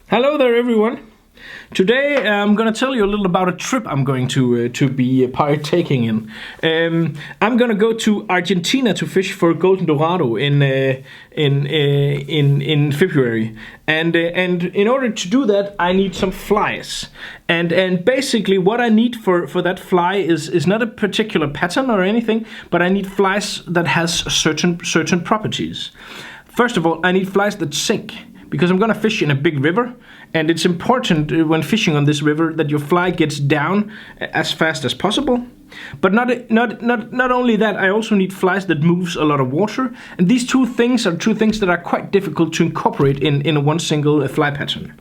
Hello there, everyone. Today I'm going to tell you a little about a trip I'm going to be partaking in. I'm going to go to Argentina to fish for golden dorado in February, and in order to do that, I need some flies. And basically, what I need for that fly is not a particular pattern or anything, but I need flies that has certain properties. First of all, I need flies that sink, because I'm going to fish in a big river, and it's important when fishing on this river that your fly gets down as fast as possible. But not only that, I also need flies that moves a lot of water, and these two things that are quite difficult to incorporate in one single fly pattern.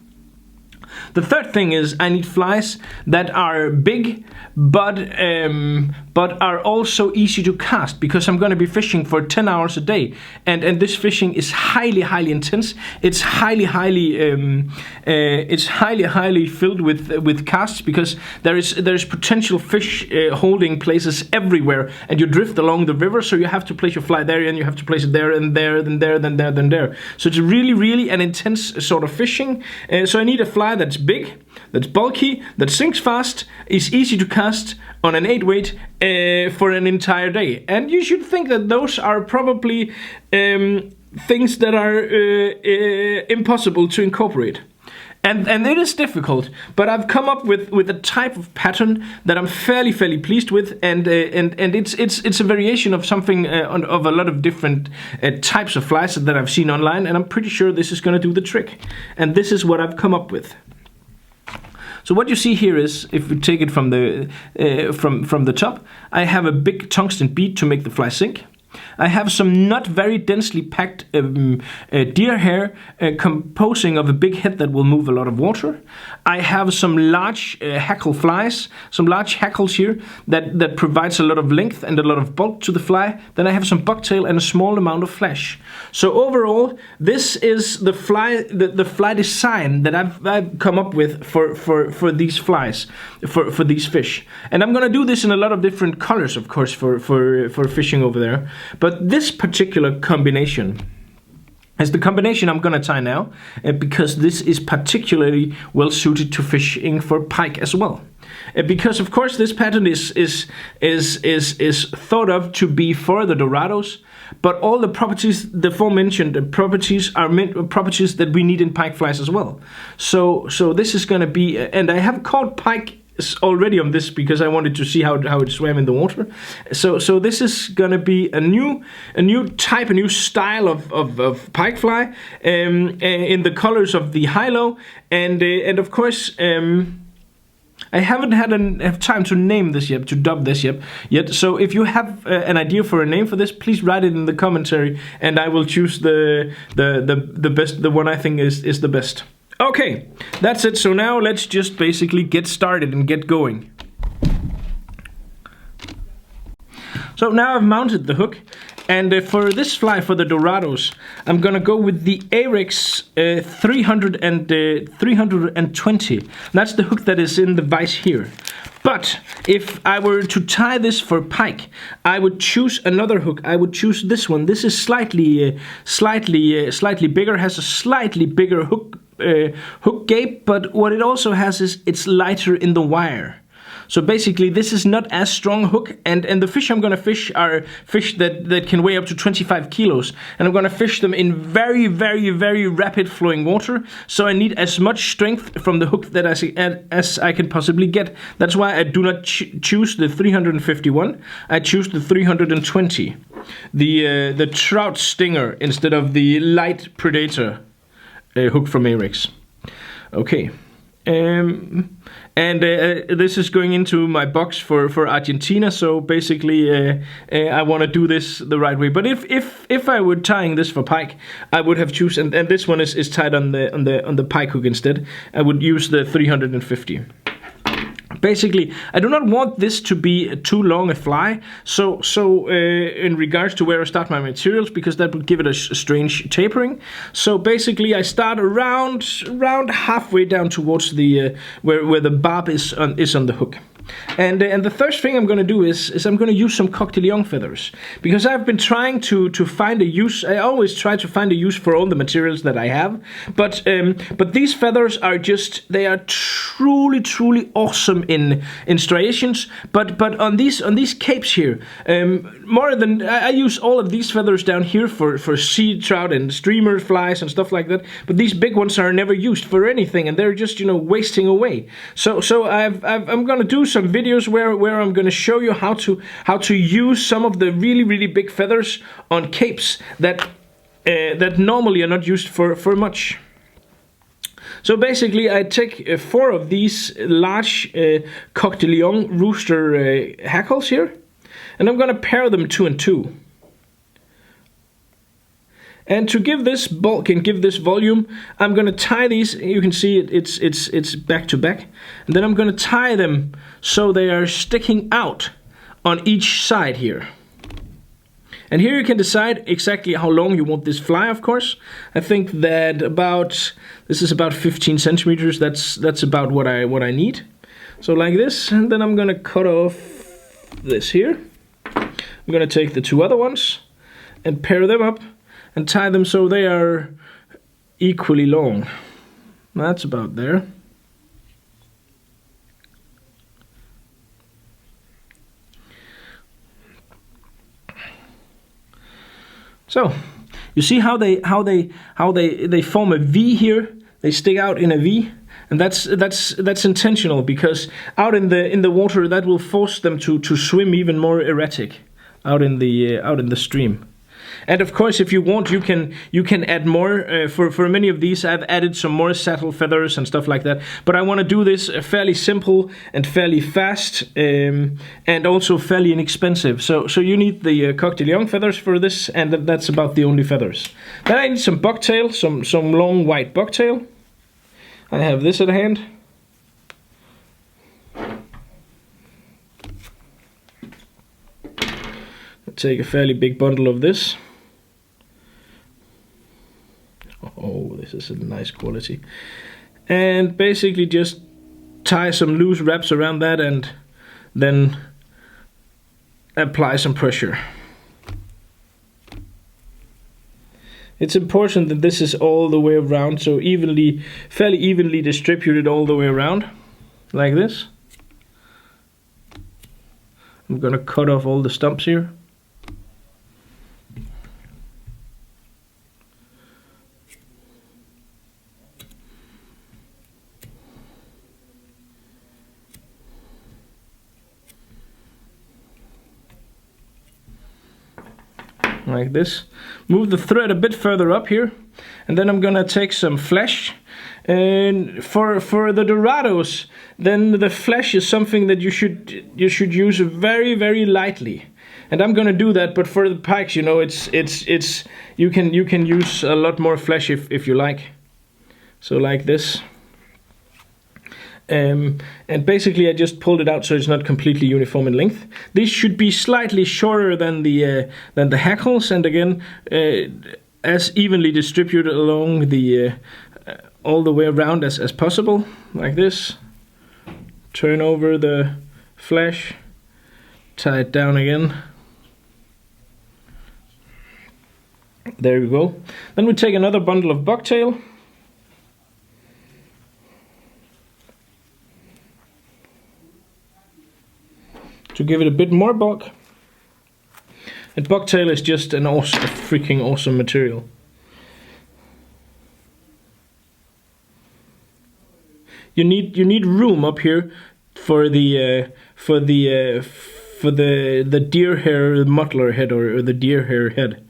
The third thing is I need flies that are big, but are also easy to cast, because I'm going to be fishing for 10 hours a day, and this fishing is highly intense. It's highly filled with casts, because there is potential fish holding places everywhere, and you drift along the river, so you have to place your fly there, and you have to place it there, and there, then there, then there, then there. So it's really an intense sort of fishing. So I need a fly that's big, that's bulky, that sinks fast, is easy to cast on an 8-weight for an entire day. And you should think that those are probably things that are impossible to incorporate. And it is difficult, but I've come up with a type of pattern that I'm fairly pleased with, and it's a variation of something of a lot of different types of flies that I've seen online, and I'm pretty sure this is going to do the trick. And this is what I've come up with. So what you see here is, if we take it from the top, I have a big tungsten bead to make the fly sink. I have some not very densely packed deer hair composing of a big head that will move a lot of water. I have some large hackle flies, some large hackles here that provides a lot of length and a lot of bulk to the fly. Then I have some bucktail and a small amount of flesh. So overall, this is the fly design that I've come up with for these flies, for these fish. And I'm gonna do this in a lot of different colors, of course, for fishing over there. But this particular combination is the combination I'm gonna tie now, because this is particularly well suited to fishing for pike as well. Because of course this pattern is thought of to be for the dorados, but all the properties, the aforementioned properties, are properties that we need in pike flies as well. So this is gonna be, and I have caught pike already on this because I wanted to see how it swam in the water. So this is gonna be a new type, a new style of pike fly, in the colors of the Hilo, and of course I haven't had time to name this yet, to dub this yet. So if you have an idea for a name for this, please write it in the commentary, and I will choose the best, the one I think is the best. Okay, that's it. So now let's just basically get started and get going. So now I've mounted the hook, and for this fly, for the dorados, I'm gonna go with the Ahrex 320. That's the hook that is in the vise here. But if I were to tie this for pike, I would choose another hook. I would choose this one. This is slightly bigger, has a slightly bigger hook gape, but what it also has is it's lighter in the wire. So basically this is not as strong a hook, and the fish I'm gonna fish are fish that can weigh up to 25 kilos, and I'm gonna fish them in very rapid flowing water, so I need as much strength from the hook that as I can possibly get. That's why I do not choose the 351, I choose the 320, the trout stinger instead of the light predator hook from Ahrex. Okay. And this is going into my box for Argentina, so basically I want to do this the right way. But if I were tying this for pike, I would have chosen, and this one is tied on the pike hook instead, I would use the 350. Basically, I do not want this to be too long a fly, so in regards to where I start my materials, because that would give it a strange tapering. So basically, I start around halfway down towards the where the barb is on the hook. And the first thing I'm going to do is I'm going to use some Coq de Lion feathers, because I've been trying to find a use. I always try to find a use for all the materials that I have, but these feathers are they are truly awesome in striations. But on these capes here, more than I use all of these feathers down here for sea trout and streamer flies and stuff like that. But these big ones are never used for anything, and they're just wasting away. So I'm going to do some videos where I'm going to show you how to use some of the really big feathers on capes that normally are not used for much. So basically, I take 4 of these large Coq de Lion rooster hackles here, and I'm going to pair them 2 and 2. And to give this bulk and give this volume, I'm going to tie these. You can see it's back to back. And then I'm going to tie them so they are sticking out on each side here. And here you can decide exactly how long you want this fly, of course. I think that this is about 15 centimeters. That's about what I need. So like this, and then I'm going to cut off this here. I'm going to take the 2 other ones and pair them up and tie them so they are equally long. That's about there. So you see how they form a V here. They stick out in a V, and that's intentional, because out in the water that will force them to swim even more erratic out in the stream. And of course, if you want, you can add more. For many of these, I've added some more saddle feathers and stuff like that. But I want to do this fairly simple and fairly fast, and also fairly inexpensive. So you need the Coq de Lion feathers for this, and that's about the only feathers. Then I need some bucktail, some long white bucktail. I have this at hand. I'll take a fairly big bundle of this. Oh, this is a nice quality. And basically just tie some loose wraps around that and then apply some pressure. It's important that this is all the way around, so fairly evenly distributed all the way around, like this. I'm gonna cut off all the stumps here. Like this. Move the thread a bit further up here, and then I'm gonna take some flesh. And for the Dorados, then the flesh is something that you should use very lightly. And I'm gonna do that, but for the pikes, it's you can use a lot more flesh if you like. So like this. And basically I just pulled it out so it's not completely uniform in length. These should be slightly shorter than the hackles, and again as evenly distributed along the all the way around as possible, like this. Turn over the flesh, tie it down again. There we go. Then we take another bundle of bucktail. To give it a bit more bulk. And bucktail is just a freaking awesome material. You need room up here for the deer hair muttler head or the deer hair head.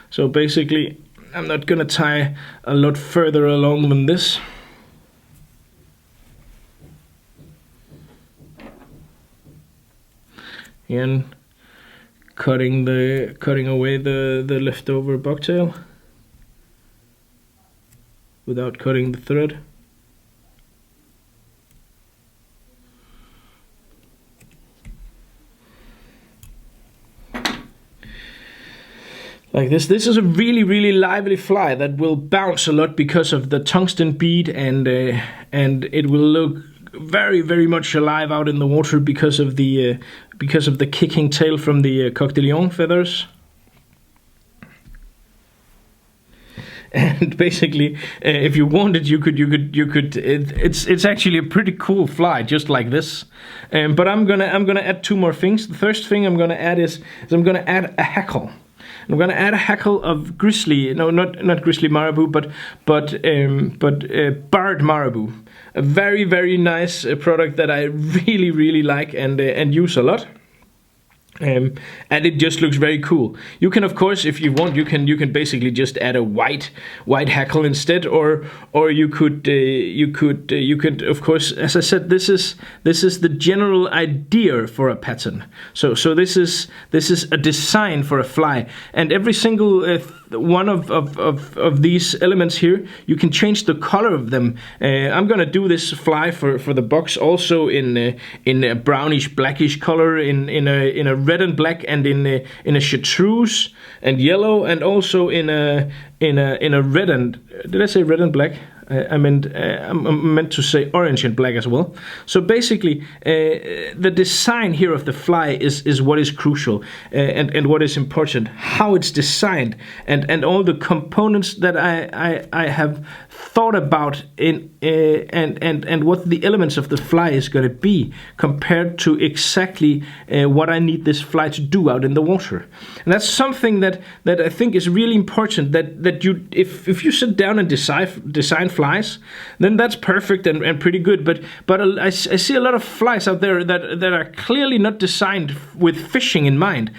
So basically, I'm not gonna tie a lot further along than this. And cutting away the leftover bucktail without cutting the thread. Like this. This is a really lively fly that will bounce a lot because of the tungsten bead, and it will look very, very much alive out in the water because of the kicking tail from the coq de lion feathers. And basically, if you wanted, you could. It's actually a pretty cool fly, just like this. But I'm gonna add two more things. The first thing I'm gonna add is I'm gonna add a hackle. I'm gonna add a hackle of grizzly, no, not grizzly marabou, but barred marabou. A very, very nice product that I really, really like and use a lot. And it just looks very cool. You can, of course, if you want, you can basically just add a white hackle instead, or you could of course, as I said, this is the general idea for a pattern. So this is a design for a fly, and every single one of these elements here, you can change the color of them. I'm gonna do this fly for the box also in a brownish blackish color, in a red and black, and in a chartreuse and yellow, and also in a red and, did I say red and black? I meant to say orange and black as well. So basically, the design here of the fly is what is crucial, and what is important. How it's designed, and all the components that I have thought about and what the elements of the fly is going to be compared to exactly what I need this fly to do out in the water. And that's something that I think is really important. That you, if you sit down and design flies, then that's perfect and pretty good. But I see a lot of flies out there that are clearly not designed with fishing in mind.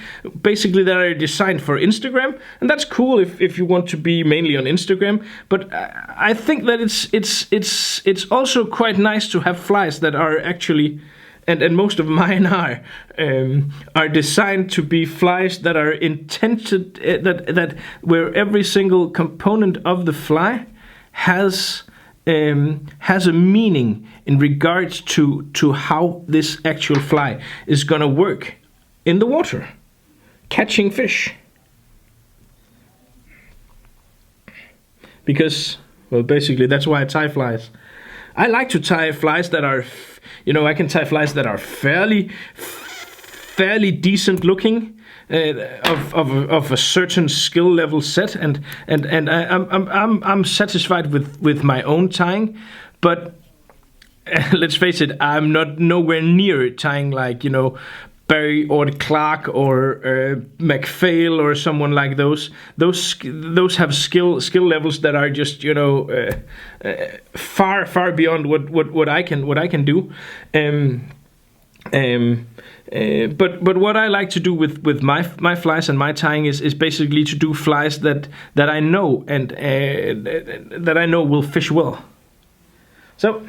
Basically, that are designed for Instagram, and that's cool if you want to be mainly on Instagram. But I think that it's also quite nice to have flies that are actually, and most of mine are designed to be flies that are intended, that where every single component of the fly has a meaning in regards to how this actual fly is gonna work in the water, catching fish. Because, well, basically that's why I tie flies. I like to tie flies that are, I can tie flies that are fairly decent looking, of a certain skill level set, and I'm satisfied with my own tying, but let's face it, I'm not nowhere near tying like Barry or Clark or McPhail or someone like those. Those have skill levels that are just far beyond what I can do. But what I like to do with my flies and my tying is basically to do flies that I know and that I know will fish well. So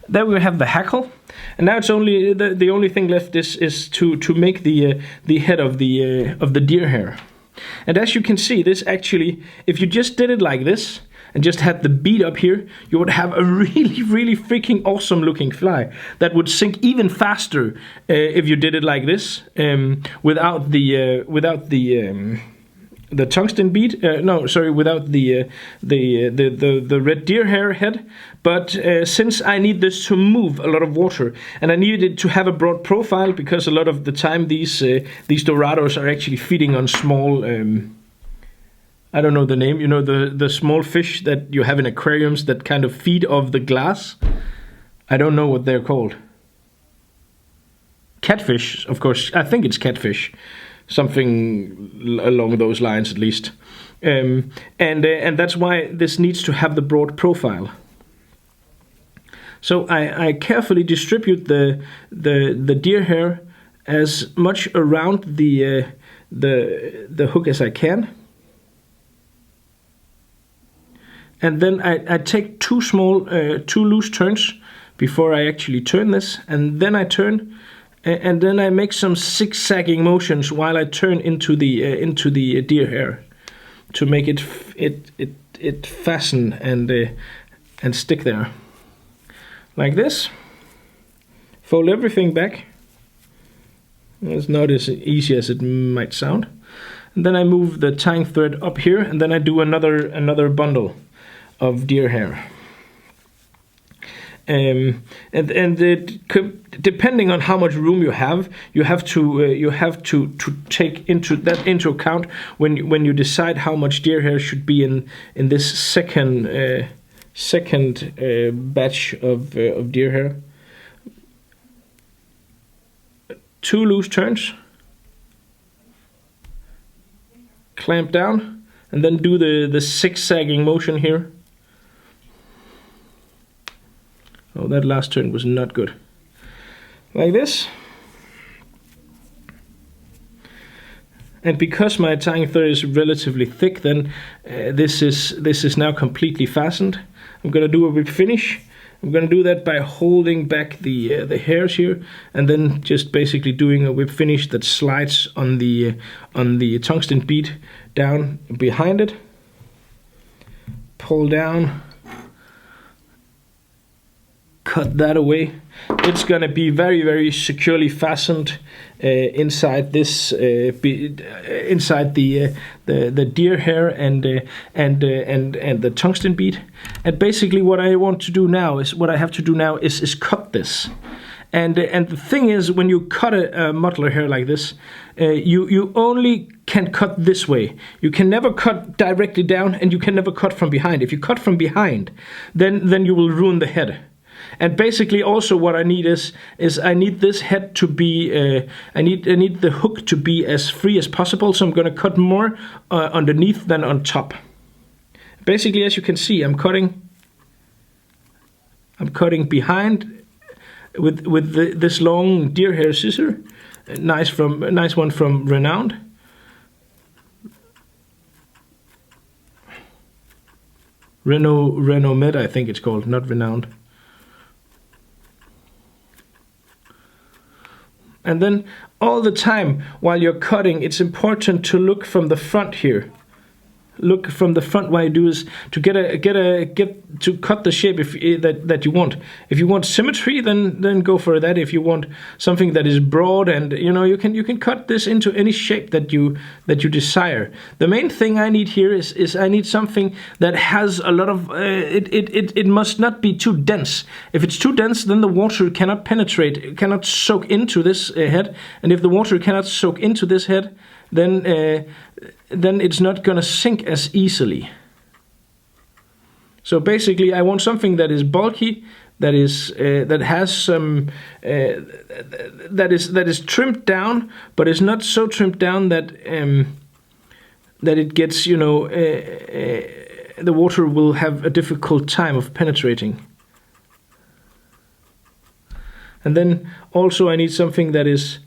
there we have the hackle, and now it's only the only thing left is to make the head of the deer hair. And as you can see, this actually, if you just did it like this and just had the bead up here, you would have a really freaking awesome looking fly that would sink even faster if you did it like this, without the tungsten bead. Without the red deer hair head. But since I need this to move a lot of water, and I needed it to have a broad profile, because a lot of the time these dorados are actually feeding on small, I don't know the name, the small fish that you have in aquariums that kind of feed off the glass. I don't know what they're called. Catfish, of course. I think it's catfish. Something along those lines, at least. And that's why this needs to have the broad profile. So I carefully distribute the deer hair as much around the hook as I can. And then I take two loose turns before I actually turn this, and then I turn, and then I make some zigzagging motions while I turn into the deer hair to make it fasten and stick there, like this. Fold everything back. It's not as easy as it might sound. And then I move the tying thread up here, and then I do another bundle of deer hair. Depending on how much room you have to take into account when you decide how much deer hair should be in this second batch of deer hair. 2 loose turns, clamp down, and then do the zigzagging motion here. Oh, that last turn was not good. Like this. And because my tying thread is relatively thick, then this is now completely fastened. I'm gonna do a whip finish. I'm gonna do that by holding back the hairs here, and then just basically doing a whip finish that slides on the tungsten bead down behind it. Pull down. Cut that away. It's gonna be very, very securely fastened inside this inside the deer hair and the tungsten bead. And basically, what I have to do now is cut this. And the thing is, when you cut a muttler hair like this, you only can cut this way. You can never cut directly down, and you can never cut from behind. If you cut from behind, then you will ruin the head. And basically, also what I need is I need this head to be I need the hook to be as free as possible. So I'm going to cut more underneath than on top. Basically, as you can see, I'm cutting behind with this long deer hair scissor. Nice one from Renowned. Renomed, I think it's called, not Renowned. And then all the time while you're cutting, it's important to look from the front here. Look from the front. What you do is to get to cut the shape that you want. If you want symmetry, then go for that. If you want something that is broad, and you can cut this into any shape that you desire. The main thing I need here is I need something that has a lot of it must not be too dense. If it's too dense, then the water cannot penetrate, cannot soak into this head. And if the water cannot soak into this head, then it's not gonna sink as easily. So basically, I want something that is bulky, that has some that is trimmed down, but is not so trimmed down that it gets the water will have a difficult time of penetrating. And then also I need something that is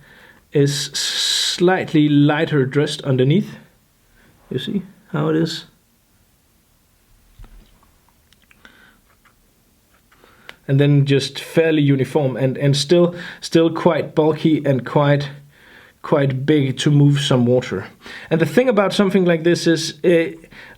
slightly lighter dressed underneath. You see how it is? And then just fairly uniform and still quite bulky and quite big to move some water. And the thing about something like this is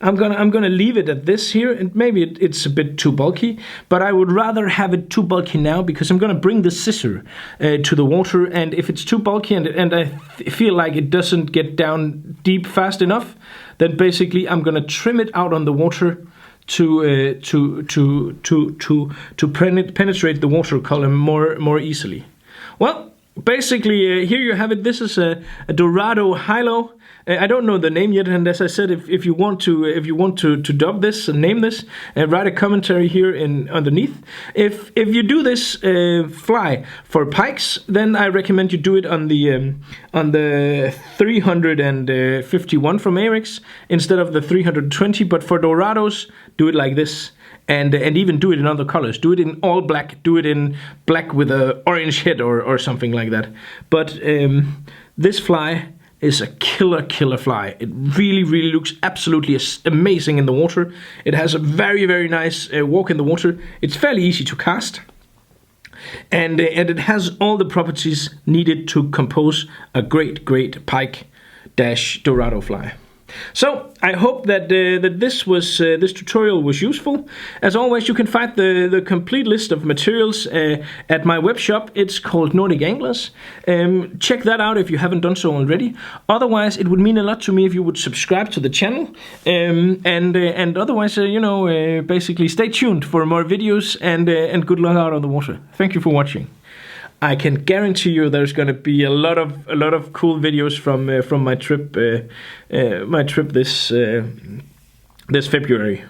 I'm gonna leave it at this here, and maybe it's a bit too bulky, but I would rather have it too bulky now, because I'm gonna bring the scissor to the water, and if it's too bulky and I feel like it doesn't get down deep fast enough, then basically I'm gonna trim it out on the water to penetrate the water column more easily. Well, basically, here you have it. This is a Dorado Hilo. I don't know the name yet, and as I said, if you want to dub this and name this, write a commentary here underneath. If you do this fly for pikes, then I recommend you do it on the 351 from Eric's instead of the 320. But for Dorados, do it like this. And even do it in other colors. Do it in all black. Do it in black with an orange head or something like that. But this fly is a killer fly. It really looks absolutely amazing in the water. It has a very nice walk in the water. It's fairly easy to cast. And it has all the properties needed to compose a great pike - Dorado fly. So I hope that this tutorial was useful. As always, you can find the complete list of materials at my web shop. It's called Nordic Anglers. Check that out if you haven't done so already. Otherwise, it would mean a lot to me if you would subscribe to the channel. And otherwise, basically stay tuned for more videos and good luck out on the water. Thank you for watching. I can guarantee you there's going to be a lot of cool videos from my trip this February.